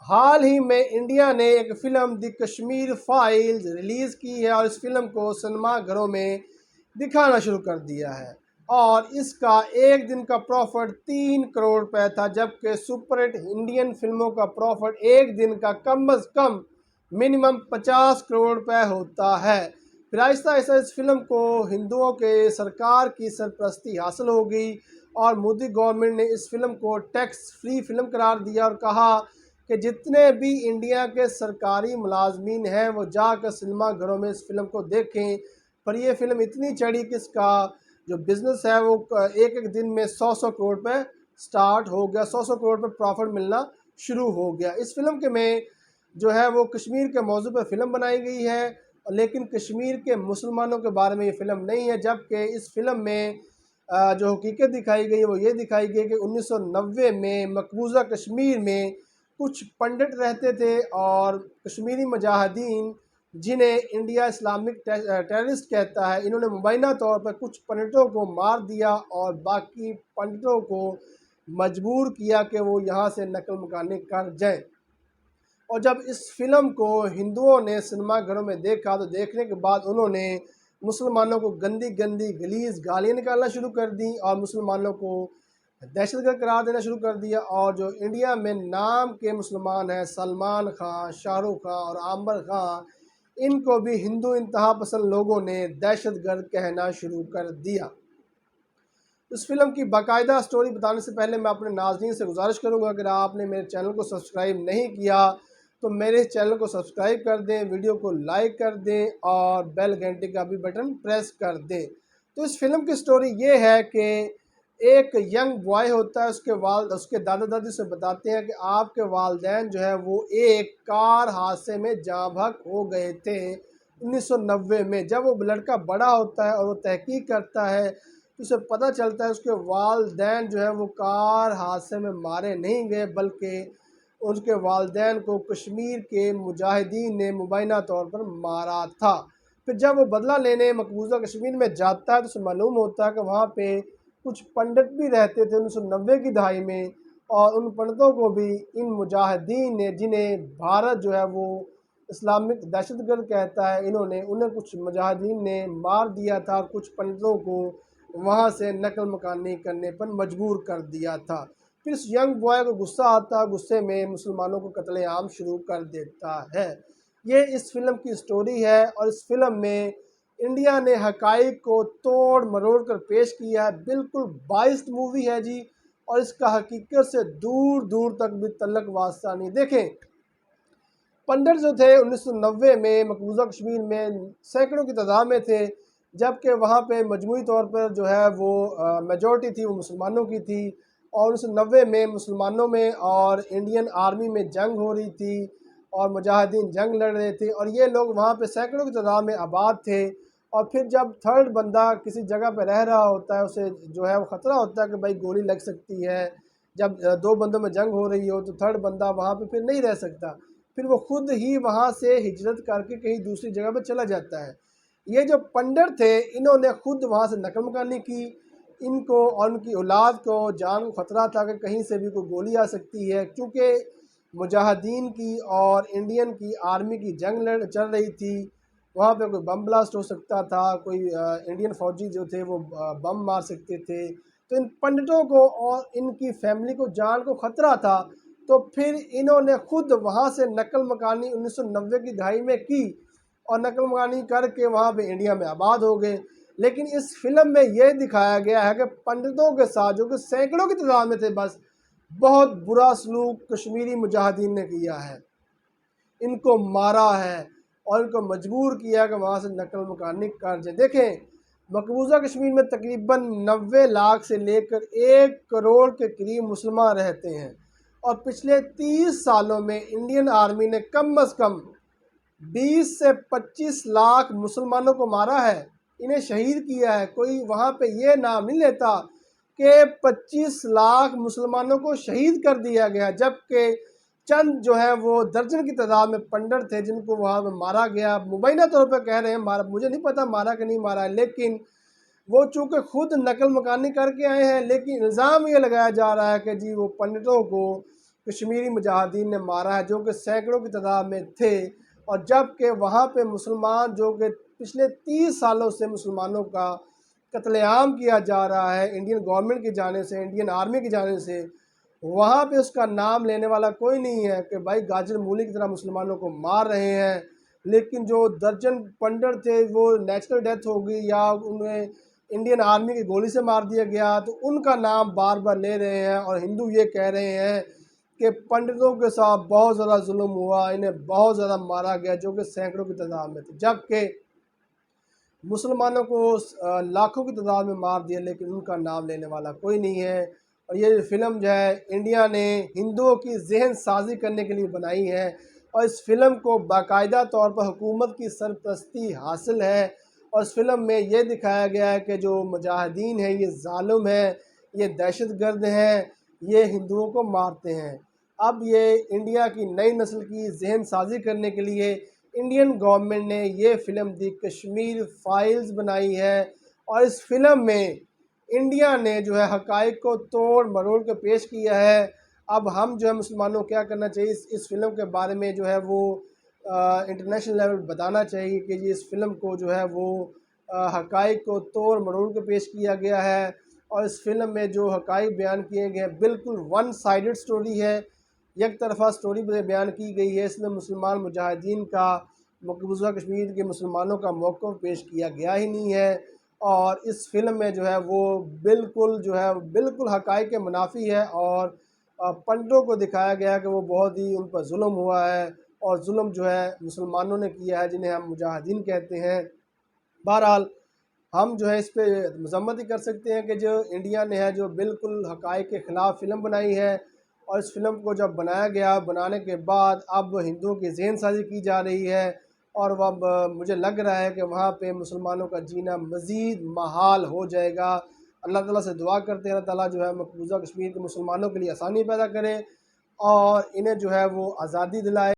حال ہی میں انڈیا نے ایک فلم دی کشمیر فائلز ریلیز کی ہے اور اس فلم کو سنیما گھروں میں دکھانا شروع کر دیا ہے اور اس کا ایک دن کا پروفٹ 3 کروڑ روپے تھا، جبکہ سپر ہٹ انڈین فلموں کا پروفٹ ایک دن کا کم از کم منیمم 50 کروڑ روپے ہوتا ہے۔ پھر آہستہ آہستہ اس فلم کو ہندوؤں کے سرکار کی سرپرستی حاصل ہو گئی اور مودی گورنمنٹ نے اس فلم کو ٹیکس فری فلم قرار دیا اور کہا کہ جتنے بھی انڈیا کے سرکاری ملازمین ہیں وہ جا کر سنیما گھروں میں اس فلم کو دیکھیں۔ پر یہ فلم اتنی چڑھی کہ اس کا جو بزنس ہے وہ ایک ایک دن میں 100 کروڑ پہ سٹارٹ ہو گیا، 100 کروڑ پہ پروفٹ ملنا شروع ہو گیا۔ اس فلم کے میں جو ہے وہ کشمیر کے موضوع پہ فلم بنائی گئی ہے، لیکن کشمیر کے مسلمانوں کے بارے میں یہ فلم نہیں ہے، جبکہ اس فلم میں جو حقیقت دکھائی گئی وہ یہ دکھائی گئی کہ 1990 میں مقبوضہ کشمیر میں کچھ پنڈت رہتے تھے اور کشمیری مجاہدین جنہیں انڈیا اسلامک ٹیررسٹ کہتا ہے، انہوں نے مبینہ طور پر کچھ پنڈتوں کو مار دیا اور باقی پنڈتوں کو مجبور کیا کہ وہ یہاں سے نقل مکانی کر جائیں۔ اور جب اس فلم کو ہندوؤں نے سنیما گھروں میں دیکھا تو دیکھنے کے بعد انہوں نے مسلمانوں کو گندی گندی گلیز گالیاں نکالنا شروع کر دیں اور مسلمانوں کو دہشت گرد قرار دینا شروع کر دیا، اور جو انڈیا میں نام کے مسلمان ہیں سلمان خان، شاہ رخ خان اور عامر خان، ان کو بھی ہندو انتہا پسند لوگوں نے دہشت گرد کہنا شروع کر دیا۔ اس فلم کی باقاعدہ سٹوری بتانے سے پہلے میں اپنے ناظرین سے گزارش کروں گا، اگر آپ نے میرے چینل کو سبسکرائب نہیں کیا تو میرے چینل کو سبسکرائب کر دیں، ویڈیو کو لائک کر دیں اور بیل گھنٹی کا بھی بٹن پریس کر دیں۔ تو اس فلم کی سٹوری یہ ہے کہ ایک ینگ بوائے ہوتا ہے، اس کے دادا دادی سے بتاتے ہیں کہ آپ کے والدین جو ہے وہ ایک کار حادثے میں جاں بحق ہو گئے تھے 1990 میں۔ جب وہ لڑکا بڑا ہوتا ہے اور وہ تحقیق کرتا ہے تو اسے پتہ چلتا ہے اس کے والدین جو ہے وہ کار حادثے میں مارے نہیں گئے، بلکہ ان کے والدین کو کشمیر کے مجاہدین نے مبینہ طور پر مارا تھا۔ پھر جب وہ بدلہ لینے مقبوضہ کشمیر میں جاتا ہے تو اسے معلوم ہوتا ہے کہ وہاں پہ کچھ پنڈت بھی رہتے تھے 1990 کی دہائی میں، اور ان پنڈتوں کو بھی ان مجاہدین نے، جنہیں بھارت جو ہے وہ اسلامک دہشت گرد کہتا ہے، انہیں کچھ مجاہدین نے مار دیا تھا اور کچھ پنڈتوں کو وہاں سے نقل مکانی کرنے پر مجبور کر دیا تھا۔ پھر اس ینگ بوائے کو غصہ آتا ہے، غصے میں مسلمانوں کو قتل عام شروع کر دیتا ہے۔ یہ اس فلم کی سٹوری ہے اور اس فلم میں انڈیا نے حقائق کو توڑ مروڑ کر پیش کیا ہے، بالکل بائسڈ مووی ہے جی، اور اس کا حقیقت سے دور دور تک بھی تعلق واسطہ نہیں۔ دیکھیں، پنڈت جو تھے 1990 میں مقبوضہ کشمیر میں سینکڑوں کی تعداد میں تھے، جبکہ وہاں پہ مجموعی طور پر جو ہے وہ میجورٹی تھی وہ مسلمانوں کی تھی، اور 1990 میں مسلمانوں میں اور انڈین آرمی میں جنگ ہو رہی تھی اور مجاہدین جنگ لڑ رہے تھے، اور یہ لوگ وہاں پہ سینکڑوں کی تعداد میں آباد تھے۔ اور پھر جب تھرڈ بندہ کسی جگہ پہ رہ رہا ہوتا ہے، اسے جو ہے وہ خطرہ ہوتا ہے کہ بھائی گولی لگ سکتی ہے، جب دو بندوں میں جنگ ہو رہی ہو تو تھرڈ بندہ وہاں پہ پھر نہیں رہ سکتا، پھر وہ خود ہی وہاں سے ہجرت کر کے کہیں دوسری جگہ پہ چلا جاتا ہے۔ یہ جو پنڈت تھے انہوں نے خود وہاں سے نقل مکانی کی، ان کو اور ان کی اولاد کو جان کو خطرہ تھا کہ کہیں سے بھی کوئی گولی آ سکتی ہے، کیونکہ مجاہدین کی اور انڈین کی آرمی کی جنگ چل رہی تھی، وہاں پہ کوئی بم بلاسٹ ہو سکتا تھا، کوئی انڈین فوجی جو تھے وہ بم مار سکتے تھے، تو ان پنڈتوں کو اور ان کی فیملی کو جان کو خطرہ تھا، تو پھر انہوں نے خود وہاں سے نقل مکانی 1990 کی دہائی میں کی اور نقل مکانی کر کے وہاں پہ انڈیا میں آباد ہو گئے۔ لیکن اس فلم میں یہ دکھایا گیا ہے کہ پنڈتوں کے ساتھ، جو کہ سینکڑوں کی تعداد میں تھے بس، بہت برا سلوک کشمیری مجاہدین نے کیا ہے، ان کو مارا ہے اور ان کو مجبور کیا کہ وہاں سے نقل مکانی کر جائیں۔ دیکھیں، مقبوضہ کشمیر میں تقریباً 90 لاکھ سے لے کر 1 کروڑ کے قریب مسلمان رہتے ہیں، اور پچھلے 30 سالوں میں انڈین آرمی نے کم از کم 20 سے 25 لاکھ مسلمانوں کو مارا ہے، انہیں شہید کیا ہے۔ کوئی وہاں پہ یہ نام نہیں لیتا کہ 25 لاکھ مسلمانوں کو شہید کر دیا گیا، جبکہ چند جو ہے وہ درجن کی تعداد میں پنڈت تھے جن کو وہاں پہ مارا گیا۔ مبینہ طور پہ کہہ رہے ہیں مارا، مجھے نہیں پتا مارا کہ نہیں مارا ہے، لیکن وہ چونکہ خود نقل مکانی کر کے آئے ہیں، لیکن الزام یہ لگایا جا رہا ہے کہ جی وہ پنڈتوں کو کشمیری مجاہدین نے مارا ہے، جو کہ سینکڑوں کی تعداد میں تھے، اور جب کہ وہاں پہ مسلمان جو کہ پچھلے 30 سالوں سے مسلمانوں کا قتل عام کیا جا رہا ہے انڈین گورنمنٹ کی جانب سے، انڈین آرمی کی جانب سے، وہاں پہ اس کا نام لینے والا کوئی نہیں ہے کہ بھائی گاجر مولی کی طرح مسلمانوں کو مار رہے ہیں۔ لیکن جو درجن پنڈر تھے وہ نیچرل ڈیتھ ہو گئی یا انہیں انڈین آرمی کی گولی سے مار دیا گیا، تو ان کا نام بار بار لے رہے ہیں، اور ہندو یہ کہہ رہے ہیں کہ پنڈتوں کے ساتھ بہت زیادہ ظلم ہوا، انہیں بہت زیادہ مارا گیا، جو کہ سینکڑوں کی تعداد میں تھے، جبکہ مسلمانوں کو لاکھوں کی تعداد میں مار دیا، لیکن ان کا نام لینے والا کوئی نہیں ہے۔ اور یہ فلم جو ہے انڈیا نے ہندوؤں کی ذہن سازی کرنے کے لیے بنائی ہے، اور اس فلم کو باقاعدہ طور پر حکومت کی سرپرستی حاصل ہے، اور اس فلم میں یہ دکھایا گیا ہے کہ جو مجاہدین ہیں یہ ظالم ہیں، یہ دہشت گرد ہیں، یہ ہندوؤں کو مارتے ہیں۔ اب یہ انڈیا کی نئی نسل کی ذہن سازی کرنے کے لیے انڈین گورنمنٹ نے یہ فلم دی کشمیر فائلز بنائی ہے، اور اس فلم میں انڈیا نے جو ہے حقائق کو توڑ مروڑ کے پیش کیا ہے۔ اب ہم جو ہے مسلمانوں کو کیا کرنا چاہیے، اس فلم کے بارے میں جو ہے وہ انٹرنیشنل لیول بتانا چاہیے کہ یہ اس فلم کو جو ہے وہ حقائق کو توڑ مروڑ کے پیش کیا گیا ہے، اور اس فلم میں جو حقائق بیان کیے گئے ہیں بالکل ون سائیڈڈ سٹوری ہے، یک طرفہ سٹوری بیان کی گئی ہے۔ اس میں مسلمان مجاہدین کا، مقبوضہ کشمیر کے مسلمانوں کا موقف پیش کیا گیا ہی نہیں ہے، اور اس فلم میں جو ہے وہ بالکل حقائق کے منافی ہے، اور پنڈتوں کو دکھایا گیا ہے کہ وہ بہت ہی ان پر ظلم ہوا ہے، اور ظلم جو ہے مسلمانوں نے کیا ہے جنہیں ہم مجاہدین کہتے ہیں۔ بہرحال ہم جو ہے اس پہ مذمت ہی کر سکتے ہیں کہ جو انڈیا نے ہے جو بالکل حقائق کے خلاف فلم بنائی ہے، اور اس فلم کو جب بنایا گیا، بنانے کے بعد اب ہندوؤں کی ذہن سازی کی جا رہی ہے، اور اب مجھے لگ رہا ہے کہ وہاں پہ مسلمانوں کا جینا مزید محال ہو جائے گا۔ اللہ تعالیٰ سے دعا کرتے ہیں اللہ تعالیٰ جو ہے مقبوضہ کشمیر کے مسلمانوں کے لیے آسانی پیدا کرے، اور انہیں جو ہے وہ آزادی دلائے۔